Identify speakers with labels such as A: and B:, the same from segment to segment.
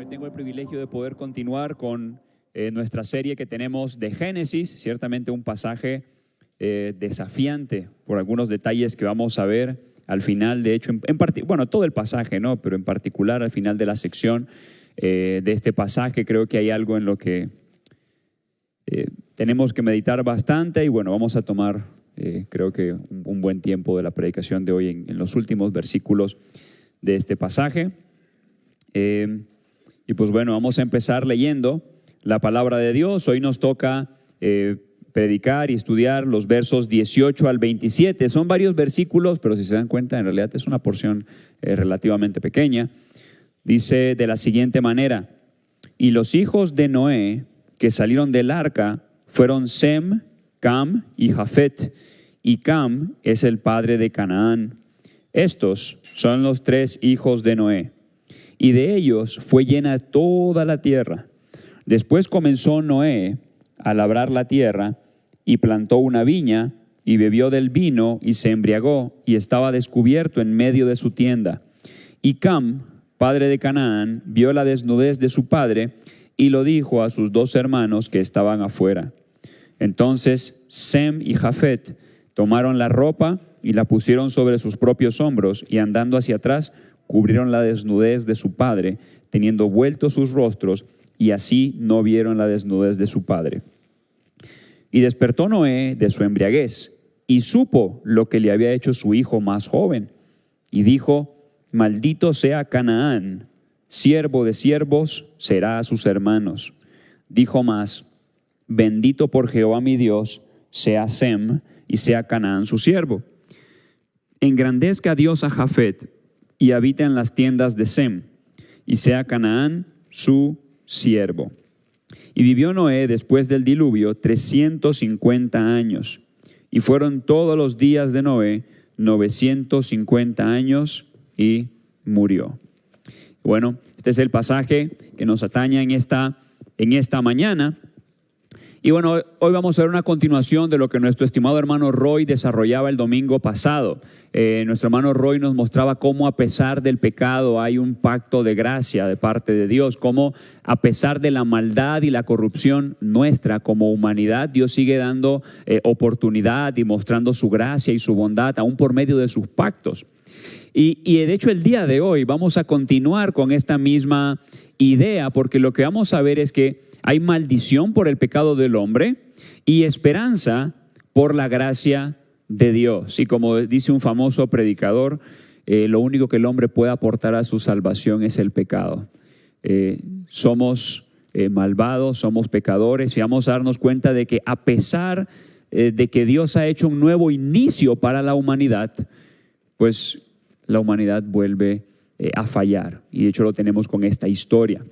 A: Hoy tengo el privilegio de poder continuar con nuestra serie que tenemos de Génesis, ciertamente un pasaje desafiante por algunos detalles que vamos a ver al final, de hecho, bueno, todo el pasaje, ¿no? Pero en particular al final de la sección de este pasaje creo que hay algo en lo que tenemos que meditar bastante y bueno, vamos a tomar creo que un buen tiempo de la predicación de hoy en los últimos versículos de este pasaje. Y pues bueno, vamos a empezar leyendo la palabra de Dios. Hoy nos toca predicar y estudiar los versos 18 al 27. Son varios versículos, pero si se dan cuenta, en realidad es una porción relativamente pequeña. Dice de la siguiente manera: y los hijos de Noé que salieron del arca fueron Sem, Cam y Jafet. Y Cam es el padre de Canaán. Estos son los tres hijos de Noé. Y de ellos fue llena toda la tierra. Después comenzó Noé a labrar la tierra y plantó una viña y bebió del vino y se embriagó y estaba descubierto en medio de su tienda. Y Cam, padre de Canaán, vio la desnudez de su padre y lo dijo a sus dos hermanos que estaban afuera. Entonces Sem y Jafet tomaron la ropa y la pusieron sobre sus propios hombros y andando hacia atrás cubrieron la desnudez de su padre, teniendo vueltos sus rostros, y así no vieron la desnudez de su padre. Y despertó Noé de su embriaguez, y supo lo que le había hecho su hijo más joven. Y dijo: maldito sea Canaán, siervo de siervos será a sus hermanos. Dijo más: bendito por Jehová mi Dios sea Sem, y sea Canaán su siervo. Engrandezca Dios a Jafet, y habita en las tiendas de Sem, y sea Canaán su siervo. Y vivió Noé después del diluvio 350 años, y fueron todos los días de Noé 950 años, y murió. Bueno, este es el pasaje que nos atañe en esta mañana. Y bueno, hoy vamos a ver una continuación de lo que nuestro estimado hermano Roy desarrollaba el domingo pasado. Nuestro hermano Roy nos mostraba cómo a pesar del pecado hay un pacto de gracia de parte de Dios, cómo a pesar de la maldad y la corrupción nuestra como humanidad, Dios sigue dando oportunidad y mostrando su gracia y su bondad aún por medio de sus pactos. Y de hecho el día de hoy vamos a continuar con esta misma idea, porque lo que vamos a ver es que hay maldición por el pecado del hombre y esperanza por la gracia de Dios. Y como dice un famoso predicador, lo único que el hombre puede aportar a su salvación es el pecado. Somos malvados, somos pecadores, y vamos a darnos cuenta de que a pesar de que Dios ha hecho un nuevo inicio para la humanidad, pues la humanidad vuelve a fallar. Y de hecho lo tenemos con esta historia.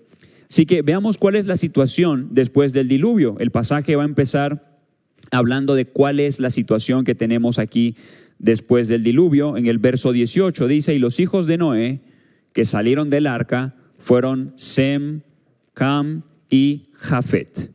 A: Así que veamos cuál es la situación después del diluvio. El pasaje va a empezar hablando de cuál es la situación que tenemos aquí después del diluvio. En el verso 18 dice: y los hijos de Noé que salieron del arca fueron Sem, Cam y Jafet.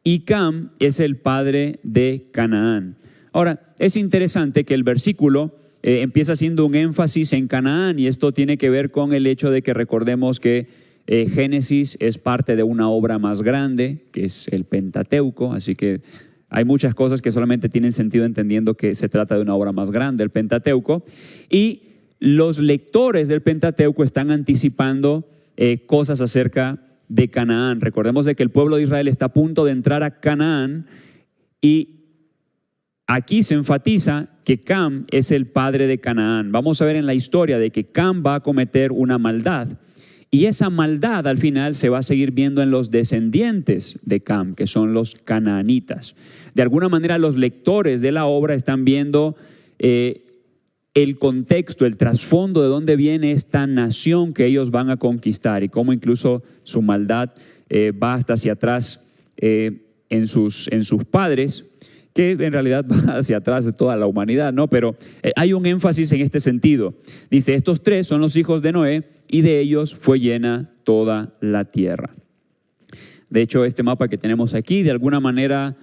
A: Y Cam es el padre de Canaán. Ahora, es interesante que el versículo empieza haciendo un énfasis en Canaán, y esto tiene que ver con el hecho de que recordemos que Génesis es parte de una obra más grande, que es el Pentateuco, así que hay muchas cosas que solamente tienen sentido entendiendo que se trata de una obra más grande, el Pentateuco, y los lectores del Pentateuco están anticipando cosas acerca de Canaán. Recordemos de que el pueblo de Israel está a punto de entrar a Canaán, y aquí se enfatiza que Cam es el padre de Canaán. Vamos a ver en la historia de que Cam va a cometer una maldad. Y esa maldad al final se va a seguir viendo en los descendientes de Cam, que son los canaanitas. De alguna manera los lectores de la obra están viendo el contexto, el trasfondo de dónde viene esta nación que ellos van a conquistar y cómo incluso su maldad va hasta hacia atrás en sus padres, que en realidad va hacia atrás de toda la humanidad, ¿no? Pero hay un énfasis en este sentido. Dice: estos tres son los hijos de Noé, y de ellos fue llena toda la tierra. De hecho, este mapa que tenemos aquí, de alguna manera,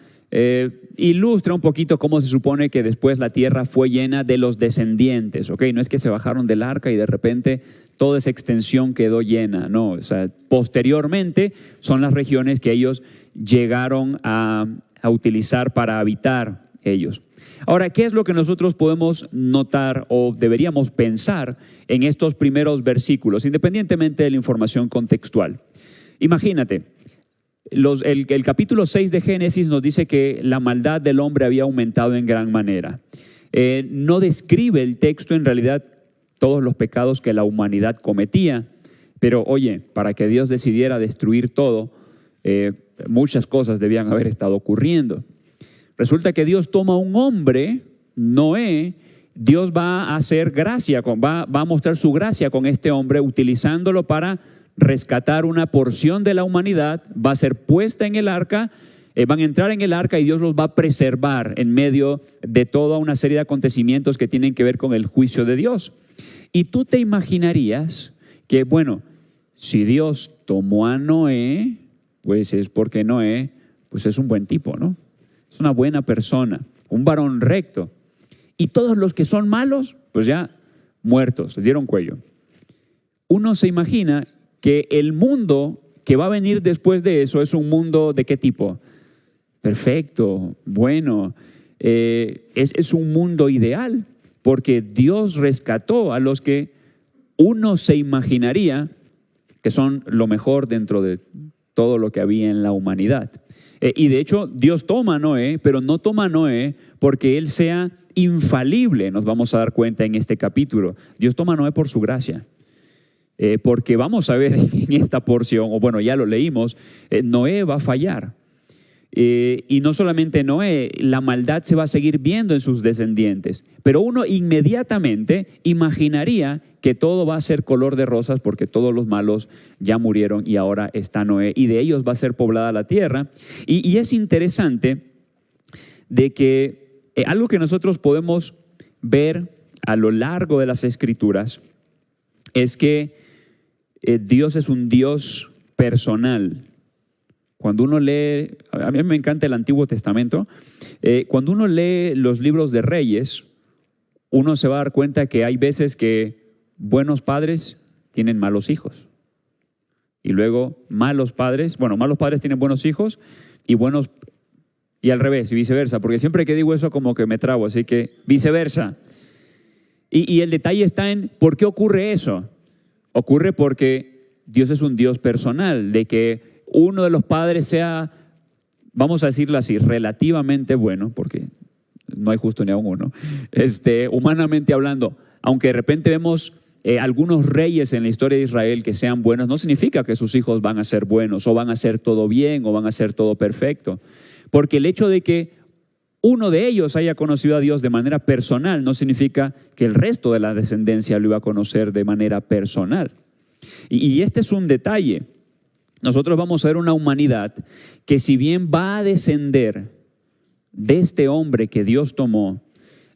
A: ilustra un poquito cómo se supone que después la tierra fue llena de los descendientes, ¿ok? No es que se bajaron del arca y de repente toda esa extensión quedó llena, no, o sea, posteriormente son las regiones que ellos llegaron a utilizar para habitar ellos. Ahora, ¿qué es lo que nosotros podemos notar o deberíamos pensar en estos primeros versículos, independientemente de la información contextual? Imagínate, el capítulo 6 de Génesis nos dice que la maldad del hombre había aumentado en gran manera. No describe el texto en realidad todos los pecados que la humanidad cometía, pero oye, para que Dios decidiera destruir todo, muchas cosas debían haber estado ocurriendo. Resulta que Dios toma a un hombre, Noé, Dios va a hacer gracia, va a mostrar su gracia con este hombre, utilizándolo para rescatar una porción de la humanidad, va a ser puesta en el arca, van a entrar en el arca y Dios los va a preservar en medio de toda una serie de acontecimientos que tienen que ver con el juicio de Dios. Y tú te imaginarías que, bueno, si Dios tomó a Noé, pues es porque Noé, pues es un buen tipo, ¿no? Es una buena persona, un varón recto. Y todos los que son malos, pues ya muertos, les dieron cuello. Uno se imagina que el mundo que va a venir después de eso es un mundo ¿de qué tipo? Perfecto, bueno, es un mundo ideal, porque Dios rescató a los que uno se imaginaría que son lo mejor dentro de todo lo que había en la humanidad. Y de hecho, Dios toma a Noé, pero no toma a Noé porque él sea infalible, nos vamos a dar cuenta en este capítulo. Dios toma a Noé por su gracia. Porque vamos a ver en esta porción, o bueno, ya lo leímos, Noé va a fallar. Y no solamente Noé, la maldad se va a seguir viendo en sus descendientes. Pero uno inmediatamente imaginaría que todo va a ser color de rosas porque todos los malos ya murieron y ahora está Noé y de ellos va a ser poblada la tierra. Y es interesante de que algo que nosotros podemos ver a lo largo de las Escrituras es que Dios es un Dios personal. Cuando uno lee, a mí me encanta el Antiguo Testamento, cuando uno lee los libros de Reyes, uno se va a dar cuenta que hay veces que buenos padres tienen malos hijos. Y luego malos padres tienen buenos hijos y al revés, y viceversa, porque siempre que digo eso como que me trabo, así que viceversa. Y el detalle está en ¿por qué ocurre eso? Ocurre porque Dios es un Dios personal, de que uno de los padres sea, vamos a decirlo así, relativamente bueno, porque no hay justo ni aun uno, humanamente hablando, aunque de repente vemos algunos reyes en la historia de Israel que sean buenos, no significa que sus hijos van a ser buenos o van a hacer todo bien o van a hacer todo perfecto, porque el hecho de que uno de ellos haya conocido a Dios de manera personal no significa que el resto de la descendencia lo iba a conocer de manera personal. Y este es un detalle. Nosotros vamos a ver una humanidad que si bien va a descender de este hombre que Dios tomó,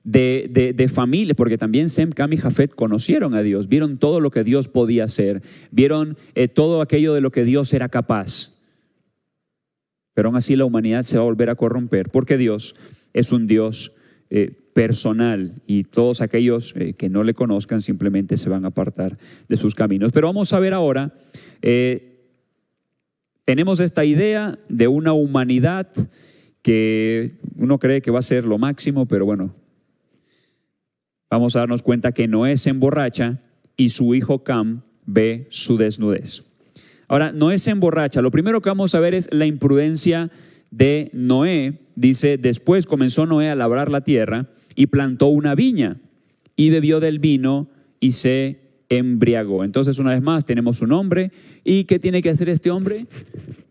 A: de familia, porque también Sem, Cam y Jafet conocieron a Dios, vieron todo lo que Dios podía hacer, vieron todo aquello de lo que Dios era capaz. Pero aún así la humanidad se va a volver a corromper, porque Dios es un Dios personal y todos aquellos que no le conozcan simplemente se van a apartar de sus caminos. Pero vamos a ver ahora, tenemos esta idea de una humanidad que uno cree que va a ser lo máximo, pero bueno, vamos a darnos cuenta que Noé se emborracha y su hijo Cam ve su desnudez. Ahora, Noé se emborracha. Lo primero que vamos a ver es la imprudencia de Noé. Dice, después comenzó Noé a labrar la tierra y plantó una viña y bebió del vino y se embriagó. Entonces, una vez más, tenemos un hombre. ¿Y qué tiene que hacer este hombre?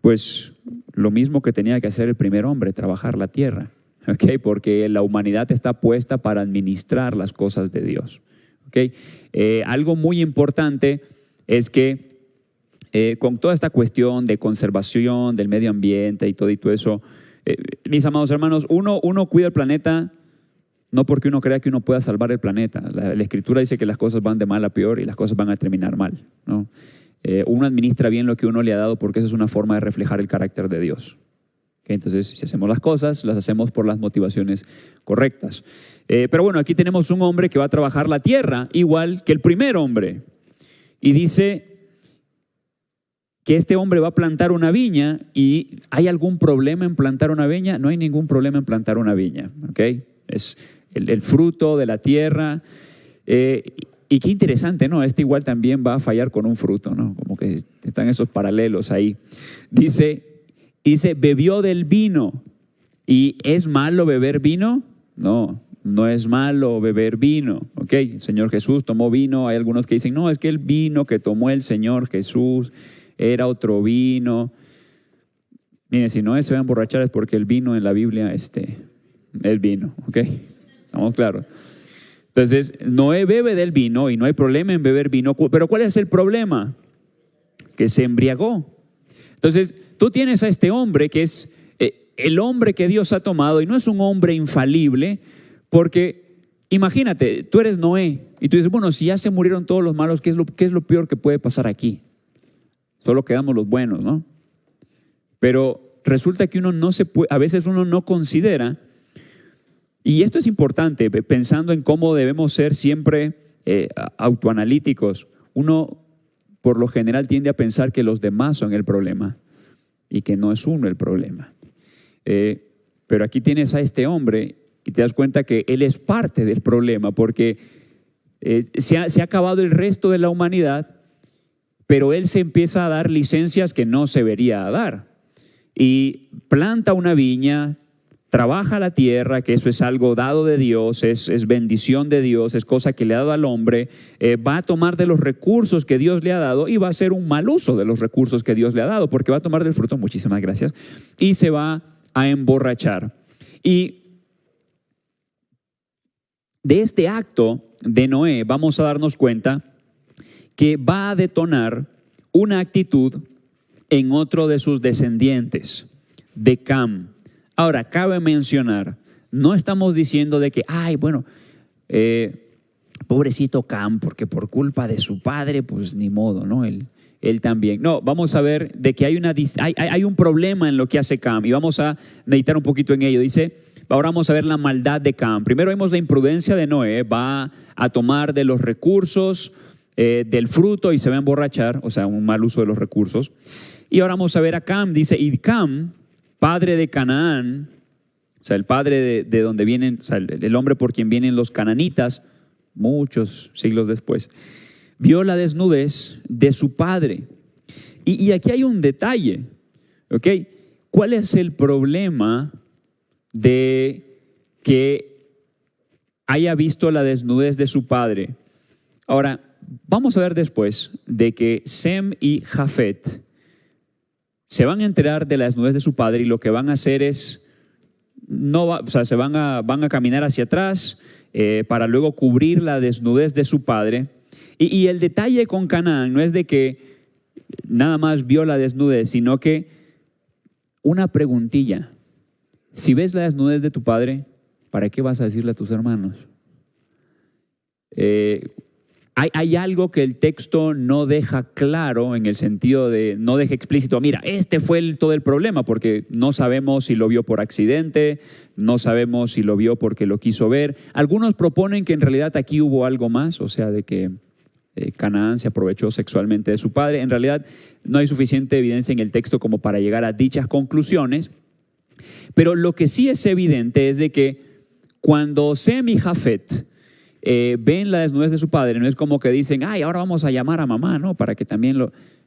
A: Pues lo mismo que tenía que hacer el primer hombre, trabajar la tierra. ¿Okay? Porque la humanidad está puesta para administrar las cosas de Dios. ¿Okay? Algo muy importante es que con toda esta cuestión de conservación del medio ambiente y todo eso, mis amados hermanos, uno cuida el planeta no porque uno crea que uno pueda salvar el planeta. La Escritura dice que las cosas van de mal a peor y las cosas van a terminar mal, ¿no? Uno administra bien lo que uno le ha dado porque esa es una forma de reflejar el carácter de Dios. ¿Okay? Entonces, si hacemos las cosas, las hacemos por las motivaciones correctas. Pero bueno, aquí tenemos un hombre que va a trabajar la tierra igual que el primer hombre. y dice que este hombre va a plantar una viña. ¿Y hay algún problema en plantar una viña? No hay ningún problema en plantar una viña, ¿ok? Es el fruto de la tierra. Y qué interesante, ¿no? Este igual también va a fallar con un fruto, ¿no? Como que están esos paralelos ahí. Dice, bebió del vino. ¿Y es malo beber vino? No, no es malo beber vino, ¿ok? El Señor Jesús tomó vino. Hay algunos que dicen, no, es que el vino que tomó el Señor Jesús era otro vino. Miren, si Noé se va a emborrachar es porque el vino en la Biblia es vino, ¿ok? Estamos claros. Entonces, Noé bebe del vino y no hay problema en beber vino, pero ¿cuál es el problema? Que se embriagó. Entonces, tú tienes a este hombre que es el hombre que Dios ha tomado y no es un hombre infalible, porque imagínate, tú eres Noé y tú dices, bueno, si ya se murieron todos los malos, ¿qué es lo peor que puede pasar aquí? Solo quedamos los buenos, ¿no? Pero resulta que a veces uno no considera, y esto es importante, pensando en cómo debemos ser siempre autoanalíticos. Uno, por lo general, tiende a pensar que los demás son el problema y que no es uno el problema. Pero aquí tienes a este hombre y te das cuenta que él es parte del problema, porque se ha acabado el resto de la humanidad, pero él se empieza a dar licencias que no se debería dar. Y planta una viña, trabaja la tierra, que eso es algo dado de Dios, es bendición de Dios, es cosa que le ha dado al hombre, va a tomar de los recursos que Dios le ha dado y va a hacer un mal uso de los recursos que Dios le ha dado, porque va a tomar del fruto, muchísimas gracias, y se va a emborrachar. Y de este acto de Noé vamos a darnos cuenta que va a detonar una actitud en otro de sus descendientes, de Cam. Ahora, cabe mencionar, no estamos diciendo de que, pobrecito Cam, porque por culpa de su padre, pues ni modo, ¿no? Él también. No, vamos a ver de que hay un problema en lo que hace Cam y vamos a meditar un poquito en ello. Dice, ahora vamos a ver la maldad de Cam. Primero vemos la imprudencia de Noé, va a tomar de los recursos, del fruto y se va a emborrachar, o sea, un mal uso de los recursos. Y ahora vamos a ver a Cam, dice, y Cam, padre de Canaán, o sea, el padre de donde vienen, o sea, el hombre por quien vienen los cananitas, muchos siglos después, vio la desnudez de su padre. Y aquí hay un detalle, ¿ok? ¿Cuál es el problema de que haya visto la desnudez de su padre? Ahora, vamos a ver después de que Sem y Jafet se van a enterar de la desnudez de su padre y lo que van a hacer es, van a caminar hacia atrás para luego cubrir la desnudez de su padre. Y el detalle con Canaán no es de que nada más vio la desnudez, sino que una preguntilla. Si ves la desnudez de tu padre, ¿para qué vas a decirle a tus hermanos? Hay algo que el texto no deja claro, en el sentido de no deja explícito, mira, este fue todo el problema, porque no sabemos si lo vio por accidente, no sabemos si lo vio porque lo quiso ver. Algunos proponen que en realidad aquí hubo algo más, o sea, de que Canaán se aprovechó sexualmente de su padre. En realidad no hay suficiente evidencia en el texto como para llegar a dichas conclusiones, pero lo que sí es evidente es de que cuando Sem y Jafet ven la desnudez de su padre, no es como que dicen, ahora vamos a llamar a mamá, ¿no? Para que también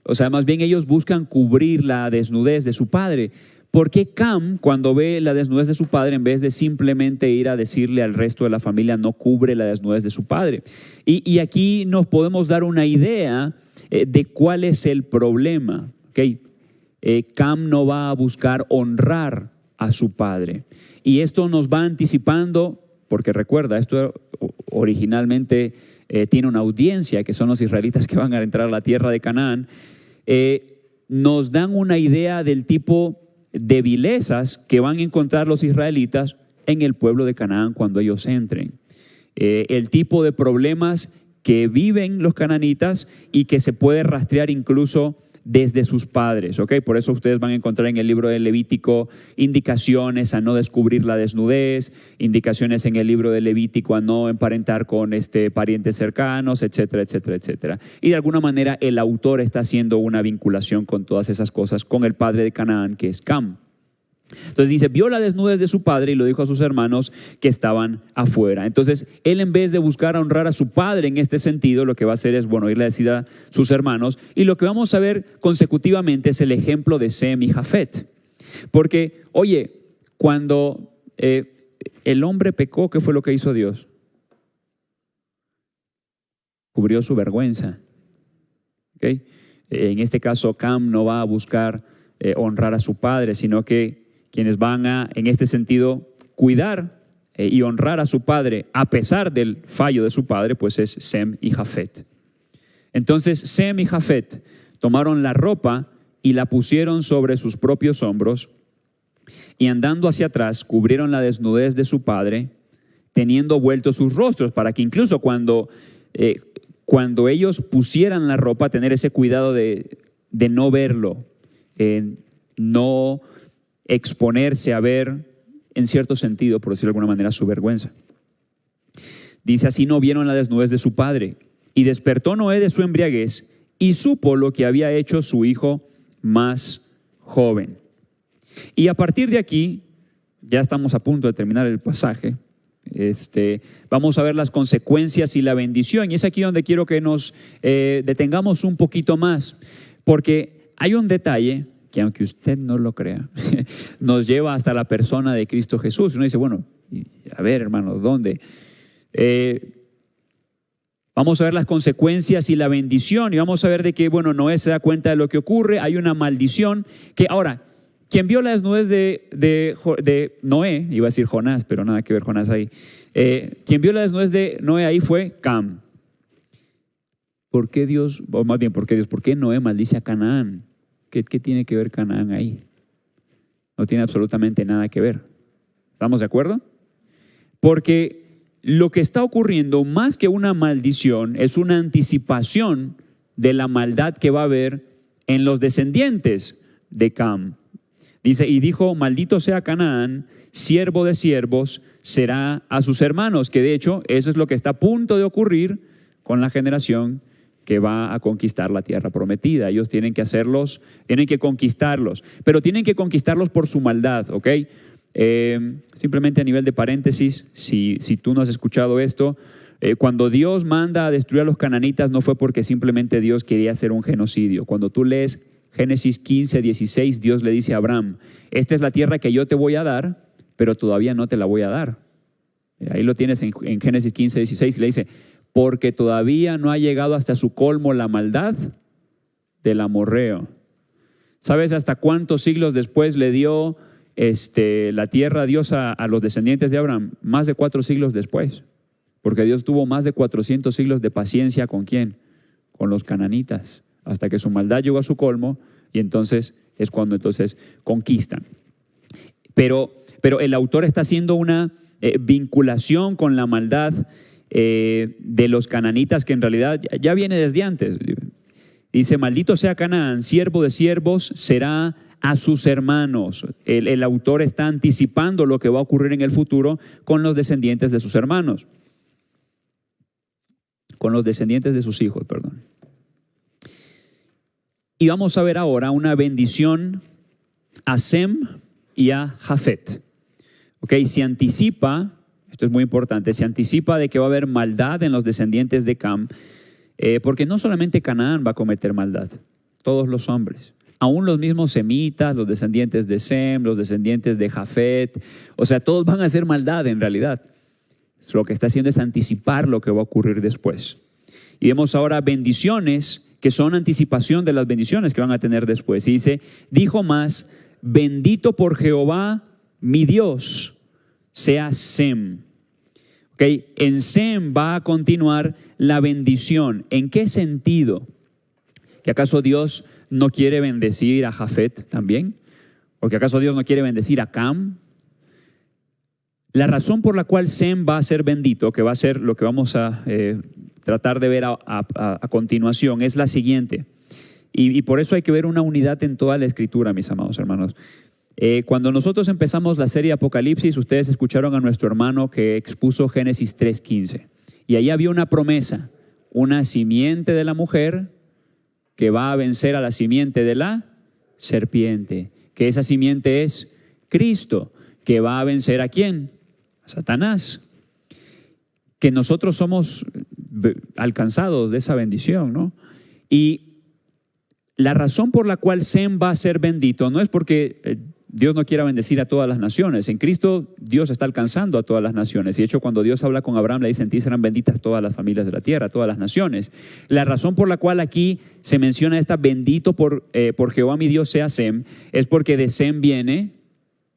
A: o sea, más bien ellos buscan cubrir la desnudez de su padre. ¿Por qué Cam, cuando ve la desnudez de su padre, en vez de simplemente ir a decirle al resto de la familia, no cubre la desnudez de su padre? Y aquí nos podemos dar una idea de cuál es el problema, ¿ok? Cam no va a buscar honrar a su padre. Y esto nos va anticipando, porque recuerda, esto originalmente tiene una audiencia, que son los israelitas que van a entrar a la tierra de Canaán. Nos dan una idea del tipo de vilezas que van a encontrar los israelitas en el pueblo de Canaán cuando ellos entren. El tipo de problemas que viven los cananitas y que se puede rastrear incluso desde sus padres, ¿ok? Por eso ustedes van a encontrar en el libro de Levítico indicaciones a no descubrir la desnudez, indicaciones en el libro de Levítico a no emparentar con parientes cercanos, etcétera, etcétera, etcétera. Y de alguna manera el autor está haciendo una vinculación con todas esas cosas con el padre de Canaán, que es Cam. Entonces dice, vio la desnudez de su padre y lo dijo a sus hermanos que estaban afuera. Entonces él, en vez de buscar honrar a su padre en este sentido, lo que va a hacer es, irle a decir a sus hermanos. Y lo que vamos a ver consecutivamente es el ejemplo de Sem y Jafet. Porque, oye, cuando el hombre pecó, ¿qué fue lo que hizo Dios? Cubrió su vergüenza. ¿Okay? En este caso, Cam no va a buscar honrar a su padre, sino que quienes van a, en este sentido, cuidar y honrar a su padre a pesar del fallo de su padre, pues es Sem y Jafet. Entonces Sem y Jafet tomaron la ropa y la pusieron sobre sus propios hombros y andando hacia atrás cubrieron la desnudez de su padre, teniendo vueltos sus rostros, para que incluso cuando ellos pusieran la ropa, tener ese cuidado de no verlo, no exponerse a ver, en cierto sentido, por decirlo de alguna manera, su vergüenza. Dice, así no vieron la desnudez de su padre. Y despertó Noé de su embriaguez y supo lo que había hecho su hijo más joven. Y a partir de aquí, ya estamos a punto de terminar el pasaje, vamos a ver las consecuencias y la bendición. Y es aquí donde quiero que nos detengamos un poquito más, porque hay un detalle que, aunque usted no lo crea, nos lleva hasta la persona de Cristo Jesús. Uno dice, bueno, a ver, hermano, ¿dónde? Vamos a ver las consecuencias y la bendición, y vamos a ver de que, Noé se da cuenta de lo que ocurre. Hay una maldición que, ahora, quien vio la desnudez de Noé, iba a decir Jonás, pero nada que ver Jonás ahí. Quien vio la desnudez de Noé ahí fue Cam. ¿Por qué Dios, o más bien, por qué Noé maldice a Canaán? ¿Qué tiene que ver Canaán ahí? No tiene absolutamente nada que ver. ¿Estamos de acuerdo? Porque lo que está ocurriendo, más que una maldición, es una anticipación de la maldad que va a haber en los descendientes de Cam. Dice, y dijo, maldito sea Canaán, siervo de siervos será a sus hermanos, que de hecho eso es lo que está a punto de ocurrir con la generación que va a conquistar la tierra prometida. Ellos tienen que hacerlos, tienen que conquistarlos, pero tienen que conquistarlos por su maldad, ¿ok? Simplemente a nivel de paréntesis, si tú no has escuchado esto, cuando Dios manda a destruir a los cananitas no fue porque simplemente Dios quería hacer un genocidio. Cuando tú lees Génesis 15, 16, Dios le dice a Abraham, esta es la tierra que yo te voy a dar, pero todavía no te la voy a dar. Ahí lo tienes en Génesis 15, 16, y le dice, porque todavía no ha llegado hasta su colmo la maldad del amorreo. ¿Sabes hasta cuántos siglos después le dio la tierra a Dios a los descendientes de Abraham? Más de 4 siglos después. Porque Dios tuvo más de 400 siglos de paciencia ¿con quién? Con los cananitas, hasta que su maldad llegó a su colmo, y entonces es cuando conquistan. Pero el autor está haciendo una vinculación con la maldad de los cananitas, que en realidad ya viene desde antes. Dice, maldito sea Canaán, siervo de siervos será a sus hermanos. El autor está anticipando lo que va a ocurrir en el futuro con los descendientes de sus hermanos. Con los descendientes de sus hijos, perdón. Y vamos a ver ahora una bendición a Sem y a Jafet. Ok, se anticipa, esto es muy importante, se anticipa de que va a haber maldad en los descendientes de Cam, porque no solamente Canaán va a cometer maldad, todos los hombres, aún los mismos semitas, los descendientes de Sem, los descendientes de Jafet, o sea, todos van a hacer maldad en realidad. Lo que está haciendo es anticipar lo que va a ocurrir después. Y vemos ahora bendiciones que son anticipación de las bendiciones que van a tener después. Y dice, dijo más, bendito por Jehová mi Dios sea Sem. Okay. En Sem va a continuar la bendición. ¿En qué sentido? ¿Que acaso Dios no quiere bendecir a Jafet también? ¿O que acaso Dios no quiere bendecir a Cam? La razón por la cual Sem va a ser bendito, que va a ser lo que vamos a tratar de ver a continuación, es la siguiente. Y por eso hay que ver una unidad en toda la Escritura, mis amados hermanos. Cuando nosotros empezamos la serie Apocalipsis, ustedes escucharon a nuestro hermano que expuso Génesis 3:15. Y ahí había una promesa, una simiente de la mujer que va a vencer a la simiente de la serpiente. Que esa simiente es Cristo, que va a vencer ¿a quién? A Satanás. Que nosotros somos alcanzados de esa bendición, ¿no? Y la razón por la cual Sem va a ser bendito no es porque Dios no quiera bendecir a todas las naciones. En Cristo Dios está alcanzando a todas las naciones. Y de hecho, cuando Dios habla con Abraham, le dice: en ti serán benditas todas las familias de la tierra, todas las naciones. La razón por la cual aquí se menciona esta bendito por Jehová mi Dios sea Sem, es porque de Sem viene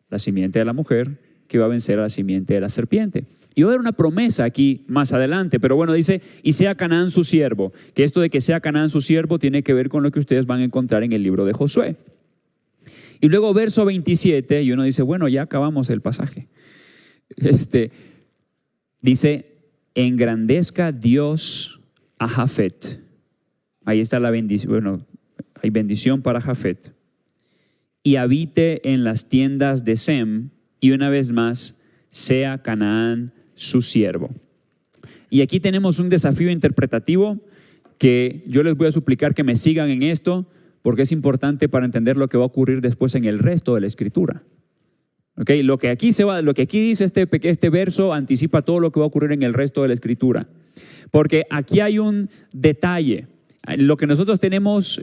A: la simiente de la mujer que va a vencer a la simiente de la serpiente. Y va a haber una promesa aquí más adelante, pero bueno, dice: y sea Canaán su siervo. Que esto de que sea Canaán su siervo tiene que ver con lo que ustedes van a encontrar en el libro de Josué. Y luego verso 27, y uno dice: bueno, ya acabamos el pasaje. Dice: engrandezca Dios a Jafet. Ahí está la bendición. Bueno, hay bendición para Jafet. Y habite en las tiendas de Sem, y una vez más, sea Canaán su siervo. Y aquí tenemos un desafío interpretativo que yo les voy a suplicar que me sigan en esto, porque es importante para entender lo que va a ocurrir después en el resto de la Escritura. ¿Okay? Lo que aquí dice este verso anticipa todo lo que va a ocurrir en el resto de la Escritura. Porque aquí hay un detalle. Lo que nosotros tenemos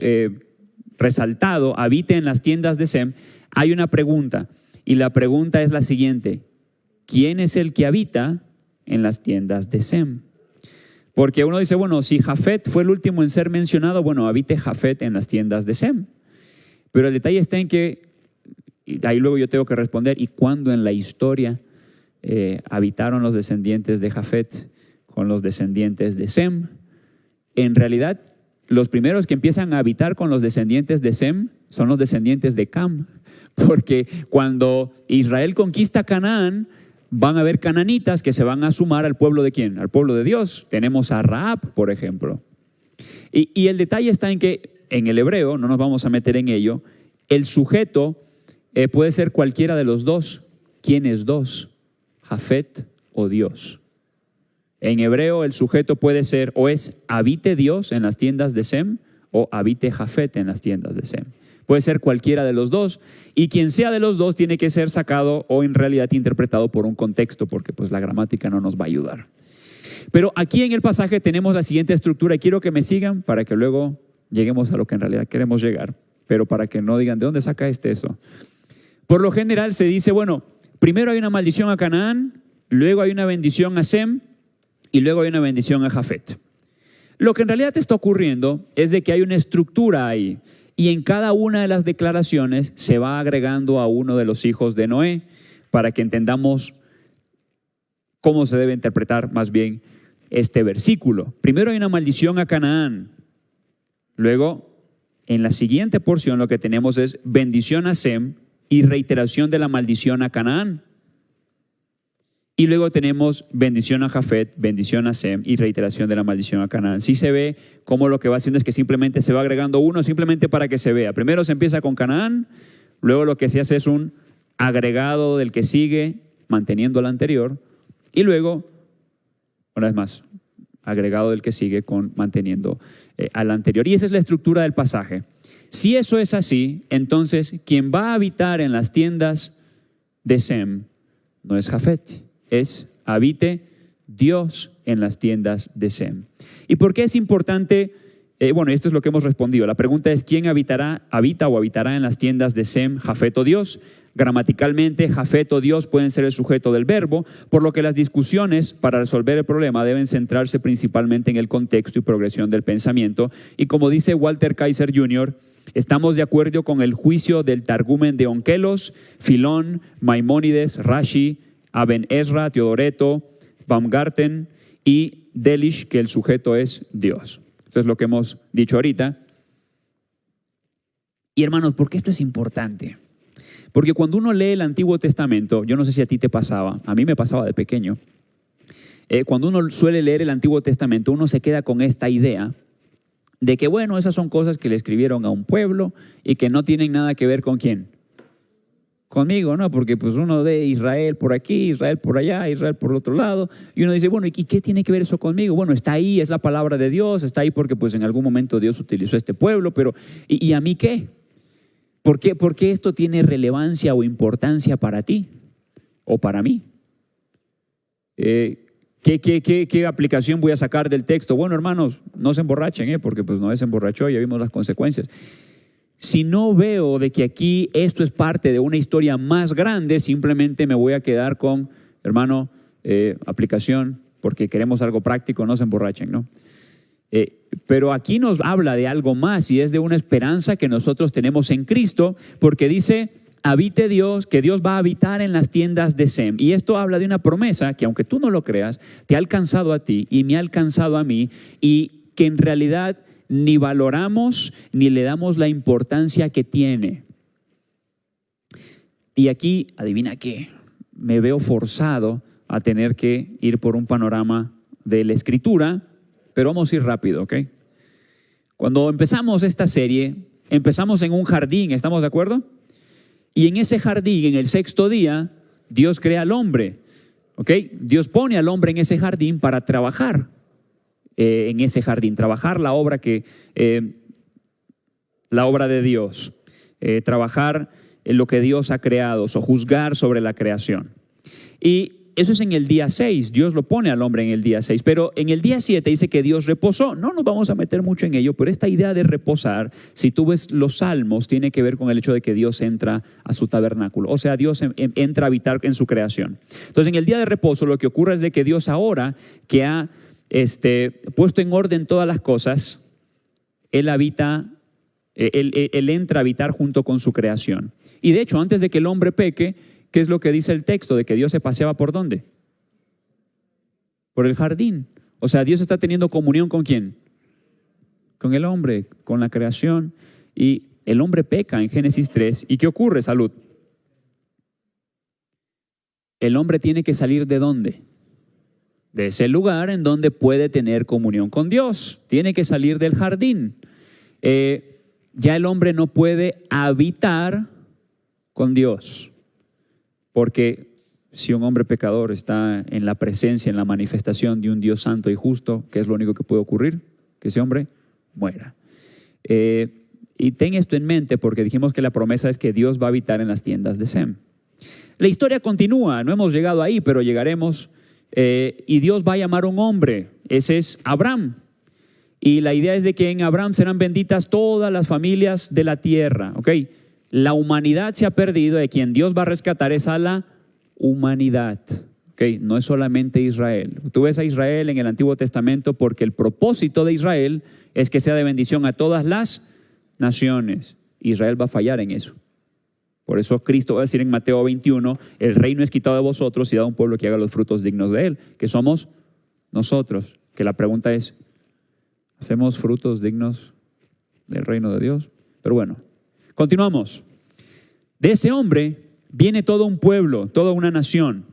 A: resaltado, habite en las tiendas de Sem, hay una pregunta. Y la pregunta es la siguiente: ¿quién es el que habita en las tiendas de Sem? Porque uno dice: bueno, si Jafet fue el último en ser mencionado, bueno, habite Jafet en las tiendas de Sem. Pero el detalle está en que, y ahí luego yo tengo que responder: ¿y cuándo en la historia habitaron los descendientes de Jafet con los descendientes de Sem? En realidad, los primeros que empiezan a habitar con los descendientes de Sem son los descendientes de Cam. Porque cuando Israel conquista Canaán, van a haber cananitas que se van a sumar al pueblo de ¿quién? Al pueblo de Dios. Tenemos a Rahab, por ejemplo. Y el detalle está en que en el hebreo, no nos vamos a meter en ello, el sujeto puede ser cualquiera de los dos. ¿Quién es dos? Jafet o Dios. En hebreo el sujeto puede ser o es habite Dios en las tiendas de Sem o habite Jafet en las tiendas de Sem. Puede ser cualquiera de los dos, y quien sea de los dos tiene que ser sacado o en realidad interpretado por un contexto, porque pues la gramática no nos va a ayudar. Pero aquí en el pasaje tenemos la siguiente estructura, y quiero que me sigan para que luego lleguemos a lo que en realidad queremos llegar, pero para que no digan: ¿de dónde saca eso? Por lo general se dice: bueno, primero hay una maldición a Canaán, luego hay una bendición a Sem, y luego hay una bendición a Jafet. Lo que en realidad está ocurriendo es de que hay una estructura ahí. Y en cada una de las declaraciones se va agregando a uno de los hijos de Noé para que entendamos cómo se debe interpretar más bien este versículo. Primero hay una maldición a Canaán. Luego, en la siguiente porción lo que tenemos es bendición a Sem y reiteración de la maldición a Canaán. Y luego tenemos bendición a Jafet, bendición a Sem y reiteración de la maldición a Canaán. Sí se ve cómo lo que va haciendo es que simplemente se va agregando uno, simplemente para que se vea. Primero se empieza con Canaán, luego lo que se hace es un agregado del que sigue, manteniendo el anterior, y luego, una vez más, agregado del que sigue manteniendo al anterior. Y esa es la estructura del pasaje. Si eso es así, entonces quien va a habitar en las tiendas de Sem no es Jafet, es habite Dios en las tiendas de Sem. ¿Y por qué es importante? Bueno, esto es lo que hemos respondido. La pregunta es: ¿quién habita o habitará en las tiendas de Sem, Jafet o Dios? Gramaticalmente, Jafet o Dios pueden ser el sujeto del verbo, por lo que las discusiones para resolver el problema deben centrarse principalmente en el contexto y progresión del pensamiento. Y como dice Walter Kaiser Jr., estamos de acuerdo con el juicio del Targumen de Onkelos, Filón, Maimónides, Rashi, Aben Ezra, Teodoreto, Baumgarten y Delitzsch, que el sujeto es Dios. Esto es lo que hemos dicho ahorita. Y hermanos, ¿por qué esto es importante? Porque cuando uno lee el Antiguo Testamento, yo no sé si a ti te pasaba, a mí me pasaba de pequeño, cuando uno suele leer el Antiguo Testamento, uno se queda con esta idea de que, bueno, esas son cosas que le escribieron a un pueblo y que no tienen nada que ver con quién. Conmigo, ¿no? Porque pues uno de Israel por aquí, Israel por allá, Israel por el otro lado, y uno dice, bueno, ¿y qué tiene que ver eso conmigo? Bueno, está ahí, es la palabra de Dios, está ahí porque pues en algún momento Dios utilizó este pueblo, pero ¿y a mí qué? ¿Por qué esto tiene relevancia o importancia para ti o para mí? ¿Qué aplicación voy a sacar del texto? Bueno, hermanos, no se emborrachen, porque pues no se emborrachó, ya vimos las consecuencias. Si no veo de que aquí esto es parte de una historia más grande, simplemente me voy a quedar con, hermano, aplicación, porque queremos algo práctico, no se emborrachen, ¿no? Pero aquí nos habla de algo más y es de una esperanza que nosotros tenemos en Cristo, porque dice, habite Dios, que Dios va a habitar en las tiendas de Sem. Y esto habla de una promesa que, aunque tú no lo creas, te ha alcanzado a ti y me ha alcanzado a mí, y que en realidad ni valoramos ni le damos la importancia que tiene. Y aquí, adivina qué, me veo forzado a tener que ir por un panorama de la Escritura, pero vamos a ir rápido, ¿ok? Cuando empezamos esta serie, empezamos en un jardín, ¿estamos de acuerdo? Y en ese jardín, en el sexto día, Dios crea al hombre, ¿ok? Dios pone al hombre en ese jardín para trabajar en ese jardín, trabajar la obra de Dios, trabajar en lo que Dios ha creado, o juzgar sobre la creación. Y eso es en el día 6, Dios lo pone al hombre en el día 6, pero en el día 7 dice que Dios reposó. No nos vamos a meter mucho en ello, pero esta idea de reposar, si tú ves los salmos, tiene que ver con el hecho de que Dios entra a su tabernáculo, o sea, Dios entra a habitar en su creación. Entonces, en el día de reposo lo que ocurre es de que Dios, ahora que ha puesto en orden todas las cosas, Él entra a habitar junto con su creación. Y de hecho, antes de que el hombre peque, ¿qué es lo que dice el texto? De que Dios se paseaba ¿por dónde? Por el jardín. O sea, Dios está teniendo comunión ¿con quién? Con el hombre, con la creación. Y el hombre peca en Génesis 3. ¿Y qué ocurre? Salud. El hombre tiene que salir ¿de dónde? De ese lugar en donde puede tener comunión con Dios. Tiene que salir del jardín. Ya el hombre no puede habitar con Dios. Porque si un hombre pecador está en la presencia, en la manifestación de un Dios santo y justo, ¿qué es lo único que puede ocurrir? Que ese hombre muera. Y ten esto en mente, porque dijimos que la promesa es que Dios va a habitar en las tiendas de Sem. La historia continúa, no hemos llegado ahí, pero llegaremos. Y Dios va a llamar a un hombre, ese es Abraham. Y la idea es de que en Abraham serán benditas todas las familias de la tierra, ¿ok? La humanidad se ha perdido, de quien Dios va a rescatar es a la humanidad, ¿ok? No es solamente Israel. Tú ves a Israel en el Antiguo Testamento porque el propósito de Israel es que sea de bendición a todas las naciones. Israel va a fallar en eso. Por eso Cristo va a decir en Mateo 21, el reino es quitado de vosotros y dado a un pueblo que haga los frutos dignos de él, que somos nosotros. Que la pregunta es, ¿hacemos frutos dignos del reino de Dios? Pero bueno, continuamos. De ese hombre viene todo un pueblo, toda una nación.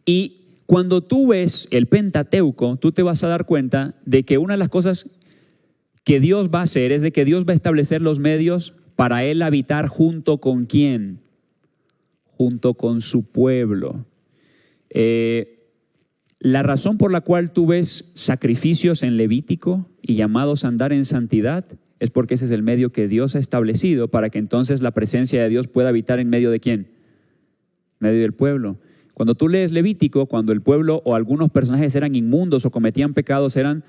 A: Y cuando tú ves el Pentateuco, tú te vas a dar cuenta de que una de las cosas que Dios va a hacer es de que Dios va a establecer los medios para Él habitar junto con ¿quién? Junto con su pueblo. La razón por la cual tú ves sacrificios en Levítico y llamados a andar en santidad es porque ese es el medio que Dios ha establecido para que entonces la presencia de Dios pueda habitar en medio de ¿quién? En medio del pueblo. Cuando tú lees Levítico, cuando el pueblo o algunos personajes eran inmundos o cometían pecados, eran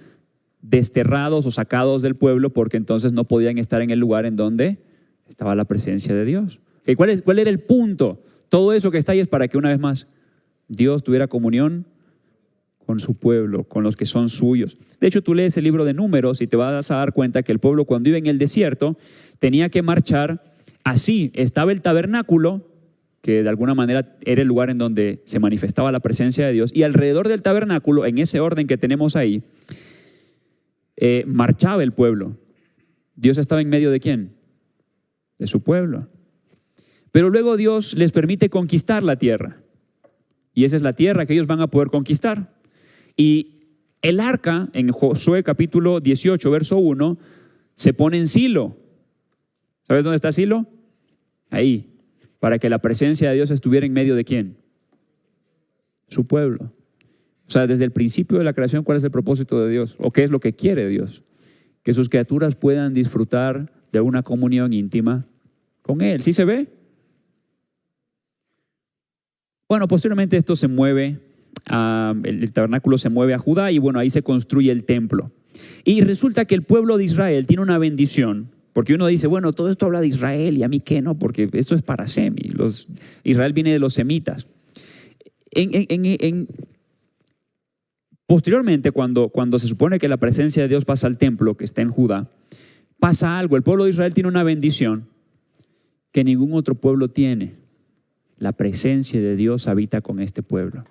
A: desterrados o sacados del pueblo porque entonces no podían estar en el lugar en donde estaba la presencia de Dios. ¿Cuál era el punto? Todo eso que está ahí es para que una vez más Dios tuviera comunión con su pueblo, con los que son suyos. De hecho, tú lees el libro de Números y te vas a dar cuenta que el pueblo cuando iba en el desierto tenía que marchar así. Estaba el tabernáculo, que de alguna manera era el lugar en donde se manifestaba la presencia de Dios, y alrededor del tabernáculo, en ese orden que tenemos ahí, marchaba el pueblo. Dios estaba en medio de ¿quién? De su pueblo. Pero luego Dios les permite conquistar la tierra. Y esa es la tierra que ellos van a poder conquistar. Y El arca, en Josué capítulo 18, verso 1, se pone en Silo. ¿Sabes dónde está Silo? Ahí, para que la presencia de Dios estuviera en medio de ¿quién? Su pueblo. O sea, desde el principio de la creación, ¿cuál es el propósito de Dios? ¿O qué es lo que quiere Dios? Que sus criaturas puedan disfrutar de una comunión íntima con Él. ¿Sí se ve? Bueno, posteriormente esto se mueve, el tabernáculo se mueve a Judá y bueno, ahí se construye el templo. Y resulta que el pueblo de Israel tiene una bendición, porque uno dice, bueno, todo esto habla de Israel y a mí qué no, porque esto es para Semi. Israel viene de los semitas. Posteriormente, cuando se supone que la presencia de Dios pasa al templo, que está en Judá, pasa algo. El pueblo de Israel tiene una bendición que ningún otro pueblo tiene. La presencia de Dios habita con este pueblo.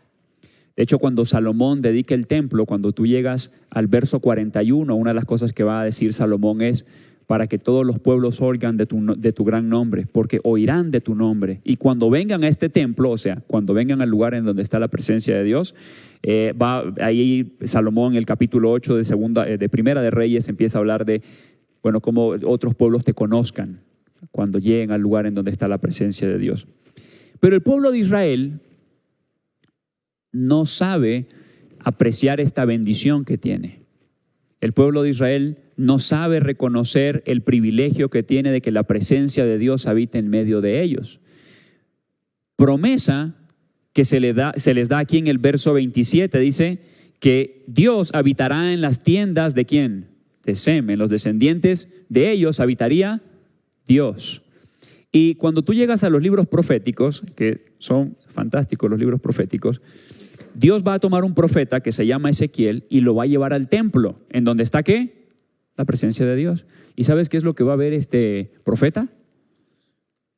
A: De hecho, cuando Salomón dedica el templo, cuando tú llegas al verso 41, una de las cosas que va a decir Salomón es, para que todos los pueblos oigan de tu gran nombre, porque oirán de tu nombre. Y cuando vengan a este templo, o sea, cuando vengan al lugar en donde está la presencia de Dios, ahí Salomón en el capítulo 8 de Primera de Reyes empieza a hablar de, bueno, cómo otros pueblos te conozcan cuando lleguen al lugar en donde está la presencia de Dios. Pero el pueblo de Israel no sabe apreciar esta bendición que tiene. El pueblo de Israel no sabe reconocer el privilegio que tiene de que la presencia de Dios habita en medio de ellos. Promesa que se les da aquí en el verso 27, dice que Dios habitará en las tiendas ¿de quién? De Sem, en los descendientes de ellos habitaría Dios. Y cuando tú llegas a los libros proféticos, que son fantásticos los libros proféticos, Dios va a tomar un profeta que se llama Ezequiel y lo va a llevar al templo, en donde está ¿qué? La presencia de Dios. ¿Y sabes qué es lo que va a ver este profeta?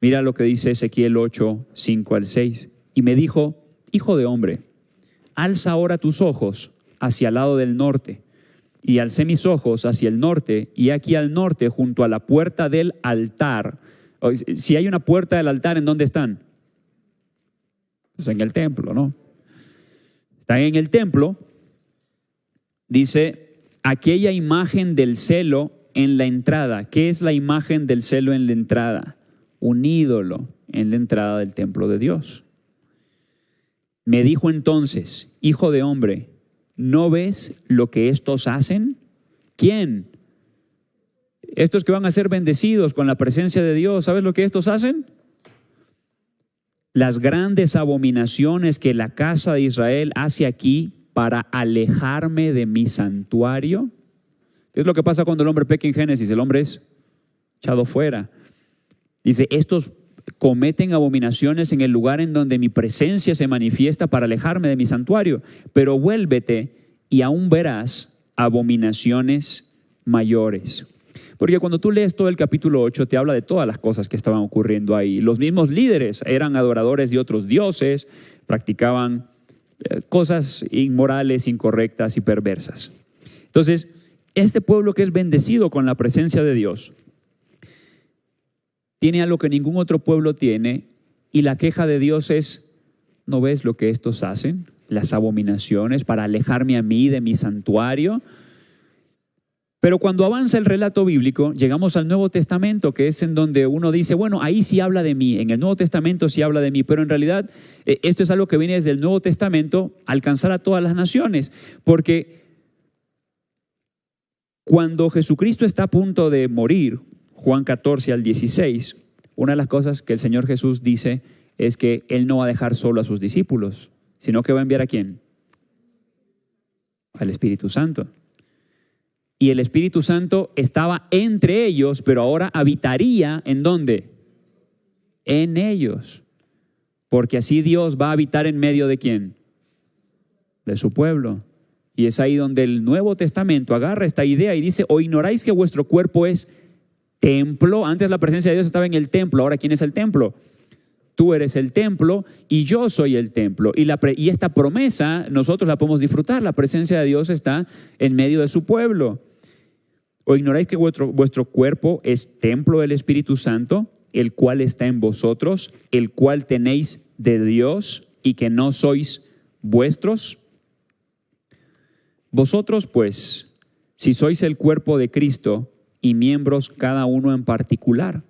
A: Mira lo que dice Ezequiel 8, 5 al 6. Y me dijo, hijo de hombre, alza ahora tus ojos hacia el lado del norte. Y alcé mis ojos hacia el norte, y aquí al norte, junto a la puerta del altar. Si hay una puerta del altar, ¿en dónde están? Pues en el templo, ¿no? Están en el templo, dice, aquella imagen del celo en la entrada. ¿Qué es la imagen del celo en la entrada? Un ídolo en la entrada del templo de Dios. Me dijo entonces, hijo de hombre, ¿no ves lo que estos hacen? ¿Quién? Estos que van a ser bendecidos con la presencia de Dios, ¿sabes lo que estos hacen? Las grandes abominaciones que la casa de Israel hace aquí para alejarme de mi santuario. ¿Qué es lo que pasa cuando el hombre peca en Génesis? El hombre es echado fuera. Dice, estos cometen abominaciones en el lugar en donde mi presencia se manifiesta para alejarme de mi santuario. Pero vuélvete y aún verás abominaciones mayores. Porque cuando tú lees todo el capítulo 8 te habla de todas las cosas que estaban ocurriendo ahí. Los mismos líderes eran adoradores de otros dioses, practicaban cosas inmorales, incorrectas y perversas. Entonces, este pueblo que es bendecido con la presencia de Dios, tiene algo que ningún otro pueblo tiene, y la queja de Dios es, ¿no ves lo que estos hacen? Las abominaciones para alejarme a mí de mi santuario. Pero cuando avanza el relato bíblico, llegamos al Nuevo Testamento, que es en donde uno dice, bueno, ahí sí habla de mí, en el Nuevo Testamento sí habla de mí, pero en realidad esto es algo que viene desde el Nuevo Testamento, alcanzar a todas las naciones, porque cuando Jesucristo está a punto de morir, Juan 14 al 16, una de las cosas que el Señor Jesús dice es que Él no va a dejar solo a sus discípulos, sino que va a enviar ¿a quién? Al Espíritu Santo. Y el Espíritu Santo estaba entre ellos, pero ahora habitaría ¿en dónde? En ellos. Porque así Dios va a habitar en medio ¿de quién? De su pueblo. Y es ahí donde el Nuevo Testamento agarra esta idea y dice, ¿o ignoráis que vuestro cuerpo es templo? Antes la presencia de Dios estaba en el templo, ahora ¿quién es el templo? Tú eres el templo y yo soy el templo. Y esta promesa nosotros la podemos disfrutar, la presencia de Dios está en medio de su pueblo. ¿O ignoráis que vuestro cuerpo es templo del Espíritu Santo, el cual está en vosotros, el cual tenéis de Dios y que no sois vuestros? Vosotros, pues, si sois el cuerpo de Cristo y miembros cada uno en particular.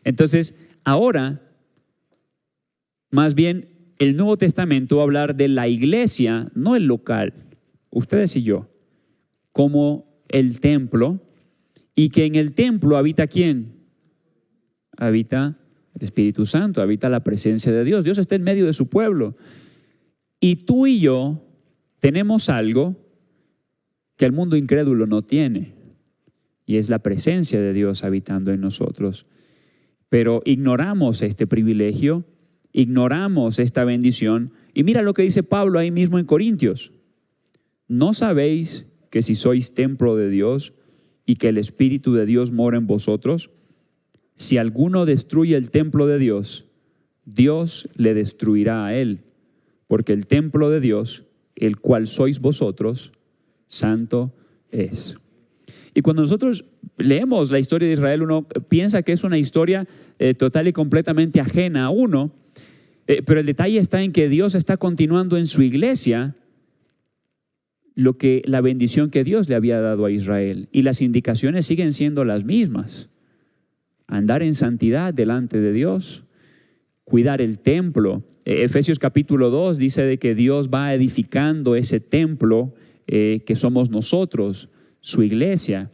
A: Entonces, ahora, más bien, el Nuevo Testamento va a hablar de la iglesia, no el local, ustedes y yo, como el templo, y que en el templo habita ¿quién? Habita el Espíritu Santo, habita la presencia de Dios. Dios está en medio de su pueblo. Y tú y yo tenemos algo que el mundo incrédulo no tiene, y es la presencia de Dios habitando en nosotros. Pero ignoramos este privilegio, ignoramos esta bendición. Y mira lo que dice Pablo ahí mismo en Corintios. ¿No sabéis que si sois templo de Dios y que el Espíritu de Dios mora en vosotros? Si alguno destruye el templo de Dios, Dios le destruirá a él, porque el templo de Dios, el cual sois vosotros, santo es. Y cuando nosotros leemos la historia de Israel, uno piensa que es una historia total y completamente ajena a uno, pero el detalle está en que Dios está continuando en su iglesia la bendición que Dios le había dado a Israel. Y las indicaciones siguen siendo las mismas. Andar en santidad delante de Dios, cuidar el templo. Efesios capítulo 2 dice de que Dios va edificando ese templo que somos nosotros, su iglesia.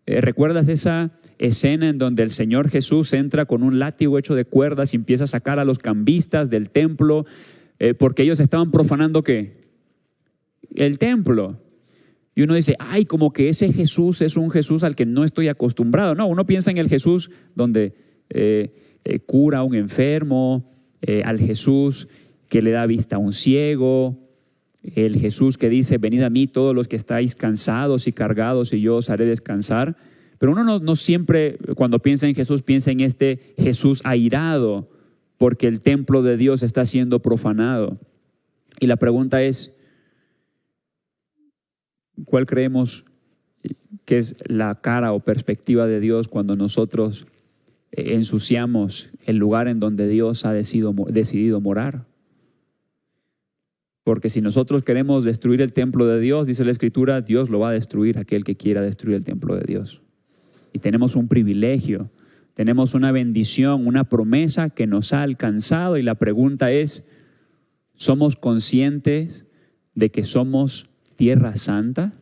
A: ¿Recuerdas esa escena en donde el Señor Jesús entra con un látigo hecho de cuerdas y empieza a sacar a los cambistas del templo porque ellos estaban profanando ¿qué? El templo? Y uno dice, ay, como que ese Jesús es un Jesús al que no estoy acostumbrado. No, uno piensa en el Jesús donde cura a un enfermo, al Jesús que le da vista a un ciego, el Jesús que dice, venid a mí todos los que estáis cansados y cargados y yo os haré descansar. Pero uno no siempre, cuando piensa en Jesús, piensa en este Jesús airado porque el templo de Dios está siendo profanado. Y la pregunta es, ¿cuál creemos que es la cara o perspectiva de Dios cuando nosotros ensuciamos el lugar en donde Dios ha decidido morar? Porque si nosotros queremos destruir el templo de Dios, dice la Escritura, Dios lo va a destruir aquel que quiera destruir el templo de Dios. Y tenemos un privilegio, tenemos una bendición, una promesa que nos ha alcanzado, y la pregunta es, ¿somos conscientes de que somos tierra santa?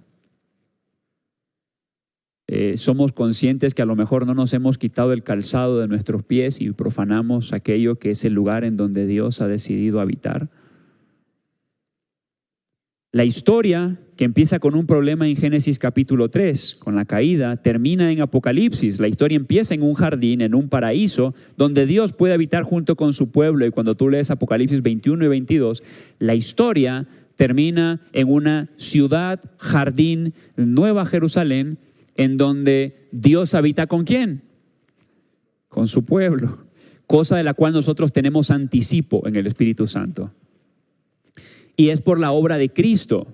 A: ¿Somos conscientes que a lo mejor no nos hemos quitado el calzado de nuestros pies y profanamos aquello que es el lugar en donde Dios ha decidido habitar? La historia, que empieza con un problema en Génesis capítulo 3, con la caída, termina en Apocalipsis. La historia empieza en un jardín, en un paraíso, donde Dios puede habitar junto con su pueblo. Y cuando tú lees Apocalipsis 21 y 22, la historia termina en una ciudad, jardín, Nueva Jerusalén, en donde Dios habita ¿con quién? Con su pueblo, cosa de la cual nosotros tenemos anticipo en el Espíritu Santo. Y es por la obra de Cristo.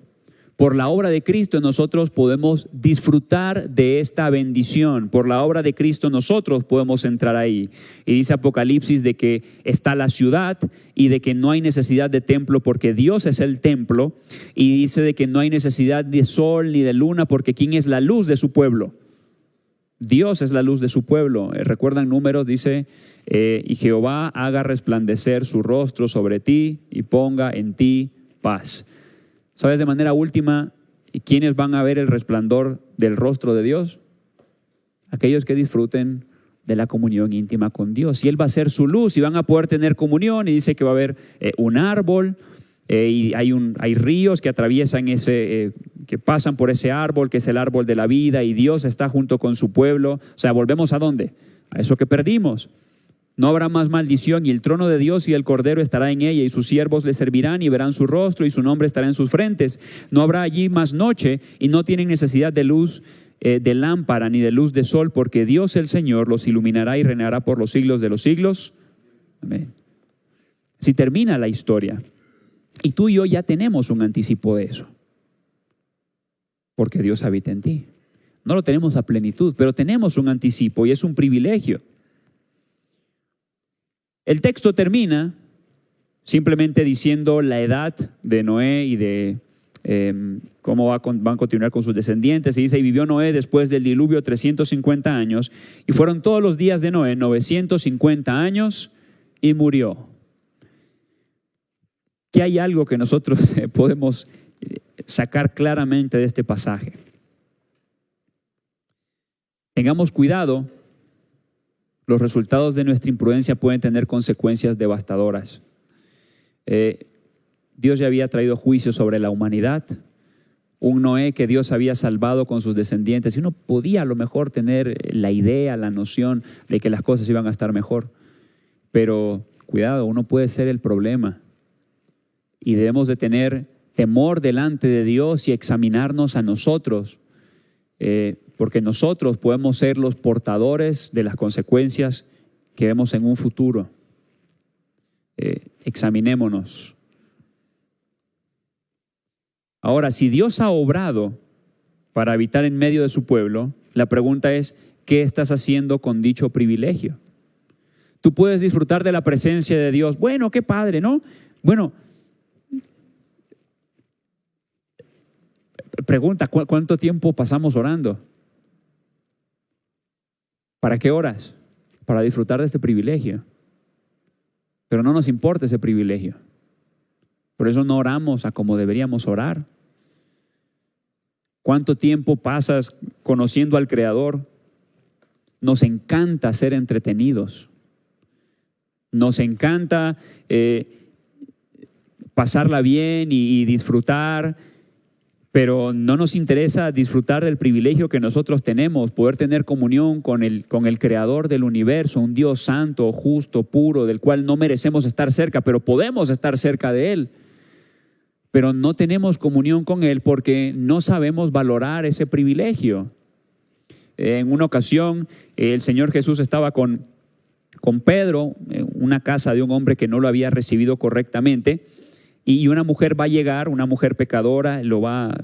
A: Por la obra de Cristo nosotros podemos disfrutar de esta bendición. Por la obra de Cristo nosotros podemos entrar ahí. Y dice Apocalipsis de que está la ciudad y de que no hay necesidad de templo porque Dios es el templo. Y dice de que no hay necesidad de sol ni de luna porque ¿quién es la luz de su pueblo? Dios es la luz de su pueblo. ¿Recuerdan Números? Dice, y Jehová haga resplandecer su rostro sobre ti y ponga en ti paz. ¿Sabes de manera última quiénes van a ver el resplandor del rostro de Dios? Aquellos que disfruten de la comunión íntima con Dios. Y Él va a ser su luz y van a poder tener comunión. Y dice que va a haber un árbol y hay ríos que atraviesan que pasan por ese árbol, que es el árbol de la vida, y Dios está junto con su pueblo. O sea, ¿volvemos a dónde? A eso que perdimos. No habrá más maldición, y el trono de Dios y el Cordero estará en ella, y sus siervos le servirán y verán su rostro, y su nombre estará en sus frentes. No habrá allí más noche, y no tienen necesidad de luz de lámpara ni de luz de sol, porque Dios el Señor los iluminará y reinará por los siglos de los siglos. Amén. Si termina la historia, y tú y yo ya tenemos un anticipo de eso, porque Dios habita en ti. No lo tenemos a plenitud, pero tenemos un anticipo y es un privilegio. El texto termina simplemente diciendo la edad de Noé y de cómo van a continuar con sus descendientes. Y dice, y vivió Noé después del diluvio 350 años, y fueron todos los días de Noé 950 años, y murió. ¿Qué hay algo que nosotros podemos sacar claramente de este pasaje? Tengamos cuidado, los resultados de nuestra imprudencia pueden tener consecuencias devastadoras. Dios ya había traído juicio sobre la humanidad, un Noé que Dios había salvado con sus descendientes, y uno podía a lo mejor tener la idea, la noción de que las cosas iban a estar mejor. Pero cuidado, uno puede ser el problema, y debemos de tener temor delante de Dios y examinarnos a nosotros, porque nosotros podemos ser los portadores de las consecuencias que vemos en un futuro. Examinémonos. Ahora, si Dios ha obrado para habitar en medio de su pueblo, la pregunta es, ¿qué estás haciendo con dicho privilegio? Tú puedes disfrutar de la presencia de Dios. Bueno, qué padre, ¿no? Bueno, pregunta, ¿cuánto tiempo pasamos orando? ¿Para qué horas? Para disfrutar de este privilegio. Pero no nos importa ese privilegio. Por eso no oramos a como deberíamos orar. ¿Cuánto tiempo pasas conociendo al Creador? Nos encanta ser entretenidos. Nos encanta pasarla bien y disfrutar, pero no nos interesa disfrutar del privilegio que nosotros tenemos, poder tener comunión con el Creador del universo, un Dios santo, justo, puro, del cual no merecemos estar cerca, pero podemos estar cerca de Él. Pero no tenemos comunión con Él porque no sabemos valorar ese privilegio. En una ocasión, el Señor Jesús estaba con Pedro en una casa de un hombre que no lo había recibido correctamente, y una mujer va a llegar, una mujer pecadora, lo va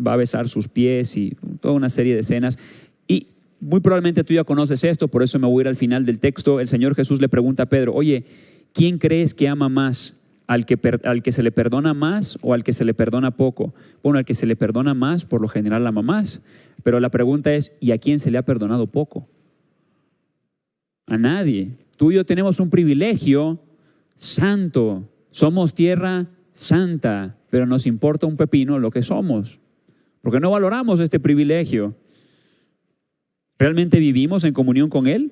A: a besar sus pies y toda una serie de escenas. Y muy probablemente tú ya conoces esto, por eso me voy a ir al final del texto. El Señor Jesús le pregunta a Pedro, oye, ¿quién crees que ama más? ¿Al que se le perdona más o al que se le perdona poco? Bueno, al que se le perdona más, por lo general ama más. Pero la pregunta es, ¿y a quién se le ha perdonado poco? A nadie. Tú y yo tenemos un privilegio santo. Somos tierra santa, pero nos importa un pepino lo que somos, porque no valoramos este privilegio. ¿Realmente vivimos en comunión con Él?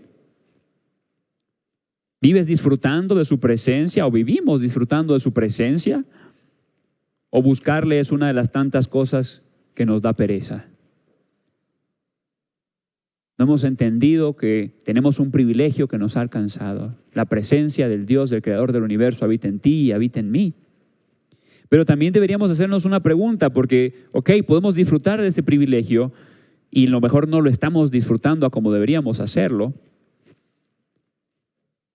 A: ¿Vives disfrutando de su presencia o vivimos disfrutando de su presencia? ¿O buscarle es una de las tantas cosas que nos da pereza? No hemos entendido que tenemos un privilegio que nos ha alcanzado. La presencia del Dios, del Creador del universo, habita en ti y habita en mí. Pero también deberíamos hacernos una pregunta, porque, podemos disfrutar de este privilegio y a lo mejor no lo estamos disfrutando a como deberíamos hacerlo.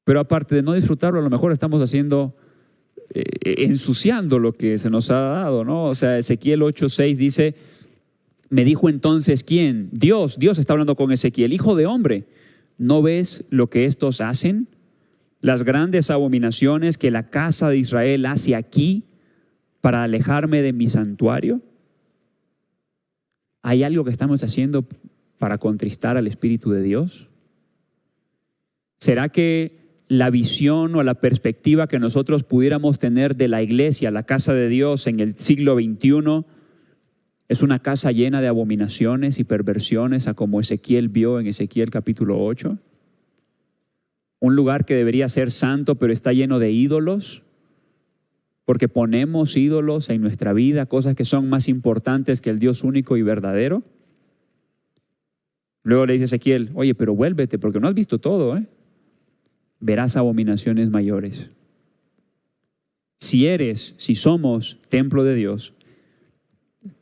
A: Pero aparte de no disfrutarlo, a lo mejor estamos ensuciando lo que se nos ha dado, ¿no? O sea, Ezequiel 8:6 dice, me dijo entonces, ¿quién? Dios está hablando con Ezequiel, hijo de hombre, ¿no ves lo que estos hacen? Las grandes abominaciones que la casa de Israel hace aquí para alejarme de mi santuario. ¿Hay algo que estamos haciendo para contristar al Espíritu de Dios? ¿Será que la visión o la perspectiva que nosotros pudiéramos tener de la iglesia, la casa de Dios en el siglo XXI, es una casa llena de abominaciones y perversiones, a como Ezequiel vio en Ezequiel capítulo 8? Un lugar que debería ser santo, pero está lleno de ídolos, porque ponemos ídolos en nuestra vida, cosas que son más importantes que el Dios único y verdadero. Luego le dice Ezequiel, oye, pero vuélvete, porque no has visto todo, ¿eh? Verás abominaciones mayores. Si somos templo de Dios,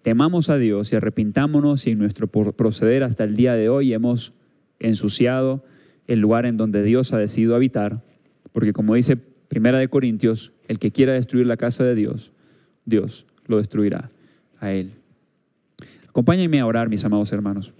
A: temamos a Dios y arrepintámonos, y en nuestro proceder hasta el día de hoy hemos ensuciado el lugar en donde Dios ha decidido habitar, porque como dice Primera de Corintios, el que quiera destruir la casa de Dios, Dios lo destruirá a él. Acompáñenme a orar, mis amados hermanos.